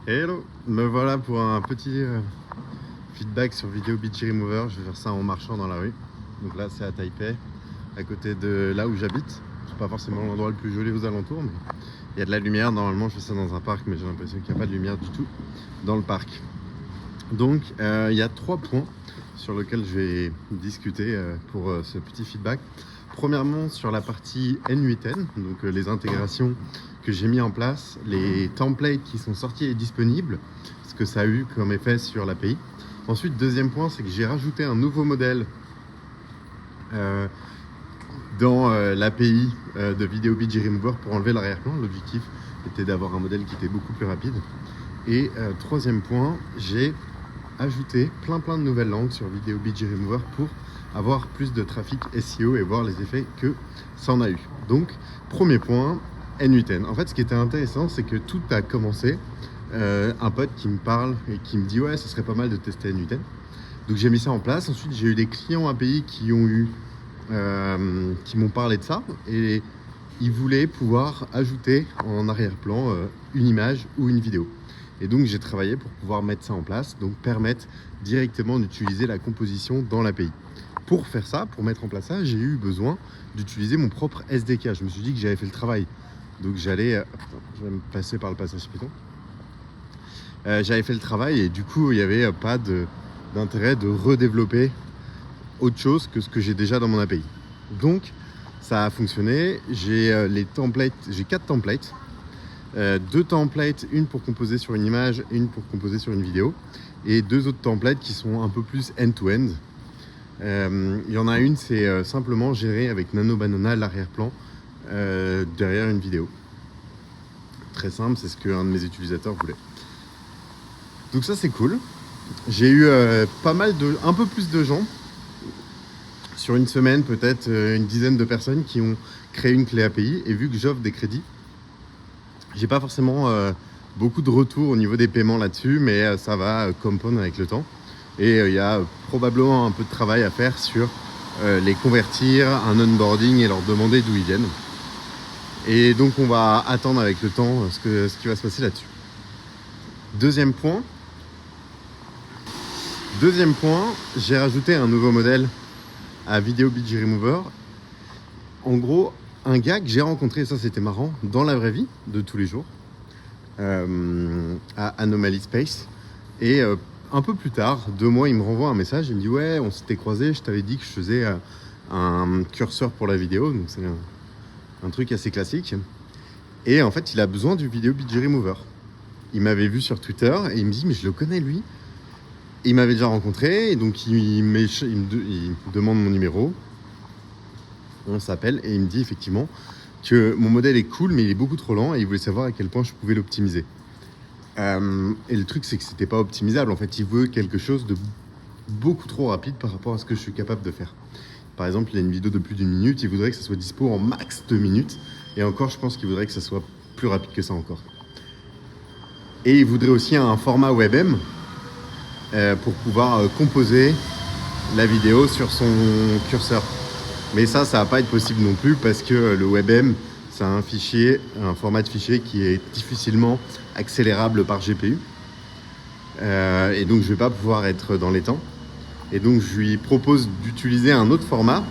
Hello, me voilà pour un petit feedback sur Video BG Remover. Je vais faire ça en marchant dans la rue. Donc là c'est à Taipei, à côté de là où j'habite. C'est pas forcément l'endroit le plus joli aux alentours, mais il y a de la lumière. Normalement je fais ça dans un parc, mais j'ai l'impression qu'il n'y a pas de lumière du tout dans le parc. Donc il y a 3 points sur lesquels je vais discuter pour ce petit feedback. Premièrement sur la partie N8N, donc les intégrations que j'ai mis en place, les templates qui sont sortis et disponibles, ce que ça a eu comme effet sur l'API. Ensuite, deuxième point, c'est que j'ai rajouté un nouveau modèle dans l'API de Video BG Remover pour enlever l'arrière-plan. L'objectif était d'avoir un modèle qui était beaucoup plus rapide. Et troisième point, j'ai ajouté plein de nouvelles langues sur Video BG Remover pour avoir plus de trafic SEO et voir les effets que ça en a eu. Donc, premier point, N8N. En fait, ce qui était intéressant, c'est que tout a commencé. Un pote qui me parle et qui me dit ouais, ce serait pas mal de tester N8N. Donc j'ai mis ça en place. Ensuite, j'ai eu des clients API qui m'ont parlé de ça et ils voulaient pouvoir ajouter en arrière-plan une image ou une vidéo. Et donc j'ai travaillé pour pouvoir mettre ça en place, donc permettre directement d'utiliser la composition dans l'API. Pour faire ça, pour mettre en place ça, j'ai eu besoin d'utiliser mon propre SDK. Je me suis dit que j'avais fait le travail. Donc je vais me passer par le passage Python. J'avais fait le travail et du coup il n'y avait pas d'intérêt de redévelopper autre chose que ce que j'ai déjà dans mon API. Donc ça a fonctionné. J'ai les templates, j'ai 4 templates. 2 templates, une pour composer sur une image et une pour composer sur une vidéo. Et 2 autres templates qui sont un peu plus end-to-end. Il y en a une, c'est simplement gérer avec Nano Banana l'arrière-plan derrière une vidéo. Très simple, c'est ce qu'un de mes utilisateurs voulait. Donc ça c'est cool. J'ai eu un peu plus de gens sur une semaine, peut-être une dizaine de personnes qui ont créé une clé API. Et vu que j'offre des crédits, j'ai pas forcément beaucoup de retours au niveau des paiements là-dessus, mais ça va compound avec le temps. Et il y a probablement un peu de travail à faire sur les convertir, un onboarding et leur demander d'où ils viennent. Et donc on va attendre avec le temps ce qui va se passer là-dessus. Deuxième point, j'ai rajouté un nouveau modèle à Video BG Remover. En gros, un gars que j'ai rencontré, ça c'était marrant, dans la vraie vie de tous les jours, à Anomaly Space. Et un peu plus tard, 2 mois, il me renvoie un message, il me dit ouais, on s'était croisés, je t'avais dit que je faisais un curseur pour la vidéo, donc c'est un truc assez classique. Et en fait, il a besoin du Video BG Remover. Il m'avait vu sur Twitter et il me dit mais je le connais lui. Il m'avait déjà rencontré, et donc il me demande mon numéro. On s'appelle et il me dit effectivement que mon modèle est cool, mais il est beaucoup trop lent et il voulait savoir à quel point je pouvais l'optimiser. Et le truc, c'est que c'était pas optimisable. En fait, il veut quelque chose de beaucoup trop rapide par rapport à ce que je suis capable de faire. Par exemple, il y a une vidéo de plus d'1 minute, il voudrait que ça soit dispo en max 2 minutes. Et encore, je pense qu'il voudrait que ça soit plus rapide que ça encore. Et il voudrait aussi un format WebM pour pouvoir composer la vidéo sur son curseur. Mais ça va pas être possible non plus parce que le WebM, c'est un format de fichier qui est difficilement accélérable par GPU. Et donc je vais pas pouvoir être dans les temps. Et donc je lui propose d'utiliser un autre format,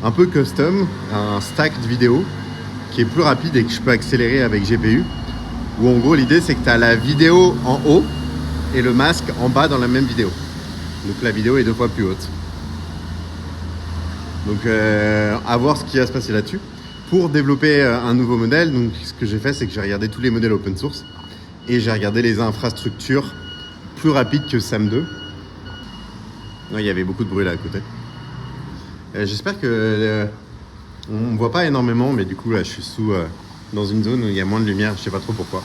un peu custom, un stack de vidéo qui est plus rapide et que je peux accélérer avec GPU. Où en gros l'idée c'est que tu as la vidéo en haut et le masque en bas dans la même vidéo. Donc la vidéo est 2 fois plus haute. Donc à voir ce qui va se passer là-dessus. Pour développer un nouveau modèle, donc ce que j'ai fait, c'est que j'ai regardé tous les modèles open source et j'ai regardé les infrastructures plus rapides que SAM2. Non, il y avait beaucoup de bruit là à côté. J'espère que on ne voit pas énormément, mais du coup là je suis dans une zone où il y a moins de lumière, je sais pas trop pourquoi.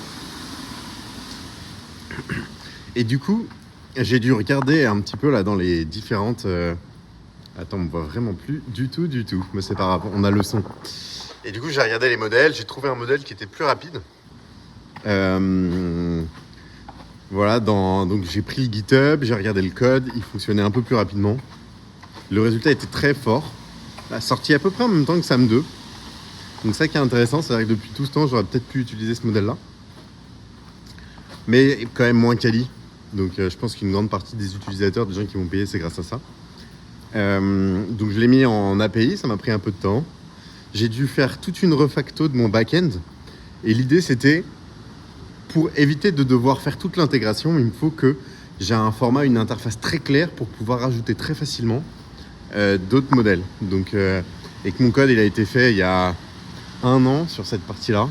Et du coup, j'ai dû regarder un petit peu là dans les différentes... Attends, on me voit vraiment plus du tout, mais c'est pas grave, on a le son. Et du coup, j'ai regardé les modèles, j'ai trouvé un modèle qui était plus rapide. Voilà, donc j'ai pris GitHub, j'ai regardé le code, il fonctionnait un peu plus rapidement. Le résultat était très fort. La sortie à peu près en même temps que SAM2. Donc ça qui est intéressant, c'est que depuis tout ce temps, j'aurais peut-être pu utiliser ce modèle-là. mais quand même moins quali. Donc je pense qu'une grande partie des utilisateurs, des gens qui vont payer, c'est grâce à ça. Donc je l'ai mis en API, ça m'a pris un peu de temps. J'ai dû faire toute une refacto de mon back-end. Et l'idée, c'était, pour éviter de devoir faire toute l'intégration, il me faut que j'ai un format, une interface très claire pour pouvoir ajouter très facilement d'autres modèles. Donc, et que mon code, il a été fait il y a 1 an sur cette partie-là.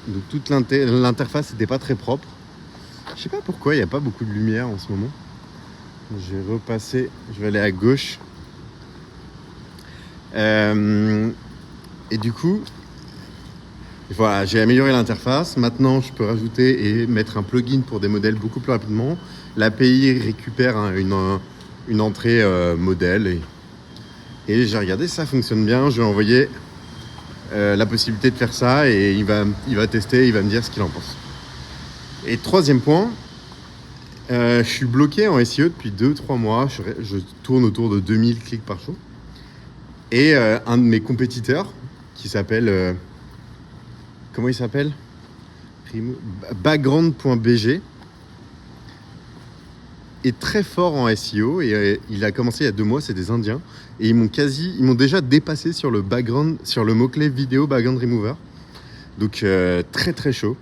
Donc toute l'interface n'était pas très propre. Je sais pas pourquoi il n'y a pas beaucoup de lumière en ce moment. Je vais repasser, je vais aller à gauche. Et du coup, voilà, j'ai amélioré l'interface. Maintenant, je peux rajouter et mettre un plugin pour des modèles beaucoup plus rapidement. L'API récupère une entrée modèle. Et j'ai regardé, ça fonctionne bien. Je vais envoyer la possibilité de faire ça et il va tester, il va me dire ce qu'il en pense. Et troisième point, je suis bloqué en SEO depuis 2-3 mois. Je tourne autour de 2000 clics par jour. Et un de mes compétiteurs, qui s'appelle... comment il s'appelle ? Background.bg, est très fort en SEO. Et il a commencé il y a 2 mois, c'est des Indiens. Et ils m'ont déjà dépassé sur le background, sur le mot-clé vidéo background remover. Donc très très chaud.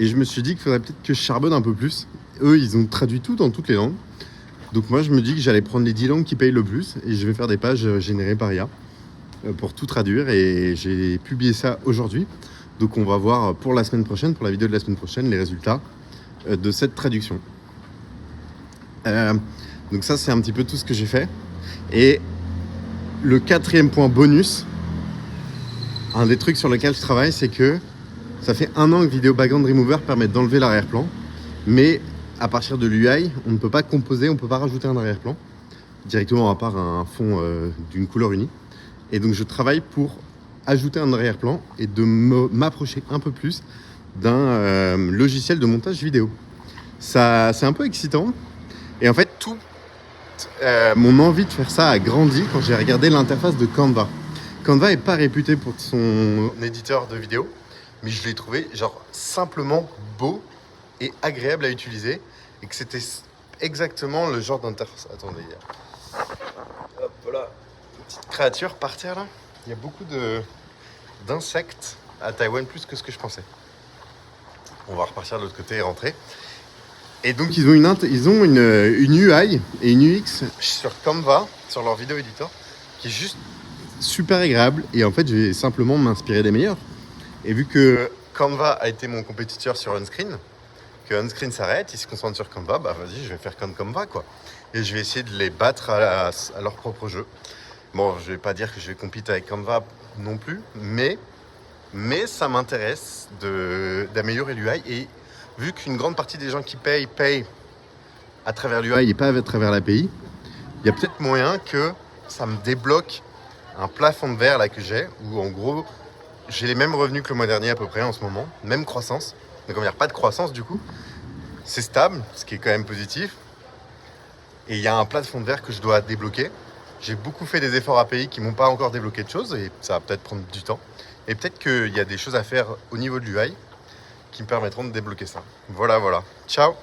Et je me suis dit qu'il faudrait peut-être que je charbonne un peu plus. Eux, ils ont traduit tout dans toutes les langues. Donc moi, je me dis que j'allais prendre les 10 langues qui payent le plus et je vais faire des pages générées par IA pour tout traduire. Et j'ai publié ça aujourd'hui. Donc on va voir pour la semaine prochaine, pour la vidéo de la semaine prochaine, les résultats de cette traduction. Donc ça, c'est un petit peu tout ce que j'ai fait. Et le 4e point bonus, un des trucs sur lesquels je travaille, c'est que ça fait 1 an que Video Background Remover permet d'enlever l'arrière-plan. Mais à partir de l'UI, on ne peut pas composer, on ne peut pas rajouter un arrière-plan directement à part un fond d'une couleur unie. Et donc je travaille pour ajouter un arrière-plan et de m'approcher un peu plus d'un logiciel de montage vidéo. Ça, c'est un peu excitant. Et en fait, mon envie de faire ça a grandi quand j'ai regardé l'interface de Canva. Canva n'est pas réputé pour son éditeur de vidéo, mais je l'ai trouvé genre simplement beau et agréable à utiliser et que c'était exactement le genre d'interface. Attendez, hop là, une petite créature par terre là. Il y a beaucoup d'insectes à Taïwan, plus que ce que je pensais. On va repartir de l'autre côté et rentrer. Et donc ils ont une UI et une UX sur Canva, sur leur vidéo éditeur, qui est juste super agréable. Et en fait, je vais simplement m'inspirer des meilleurs. Et vu que Canva a été mon compétiteur sur Unscreen, que Unscreen s'arrête, ils se concentrent sur Canva, bah vas-y, je vais faire comme Canva, quoi. Et je vais essayer de les battre à leur propre jeu. Bon, je vais pas dire que je vais compétir avec Canva non plus, mais ça m'intéresse d'améliorer l'UI. Et vu qu'une grande partie des gens qui payent à travers l'UI et pas à travers l'API, il y a peut-être moyen que ça me débloque un plafond de verre là que j'ai, où en gros, j'ai les mêmes revenus que le mois dernier à peu près en ce moment, même croissance. Mais comme il n'y a pas de croissance du coup, c'est stable, ce qui est quand même positif. Et il y a un plafond de verre que je dois débloquer. J'ai beaucoup fait des efforts API qui ne m'ont pas encore débloqué de choses et ça va peut-être prendre du temps. Et peut-être qu'il y a des choses à faire au niveau de l'UI qui me permettront de débloquer ça. Voilà. Ciao!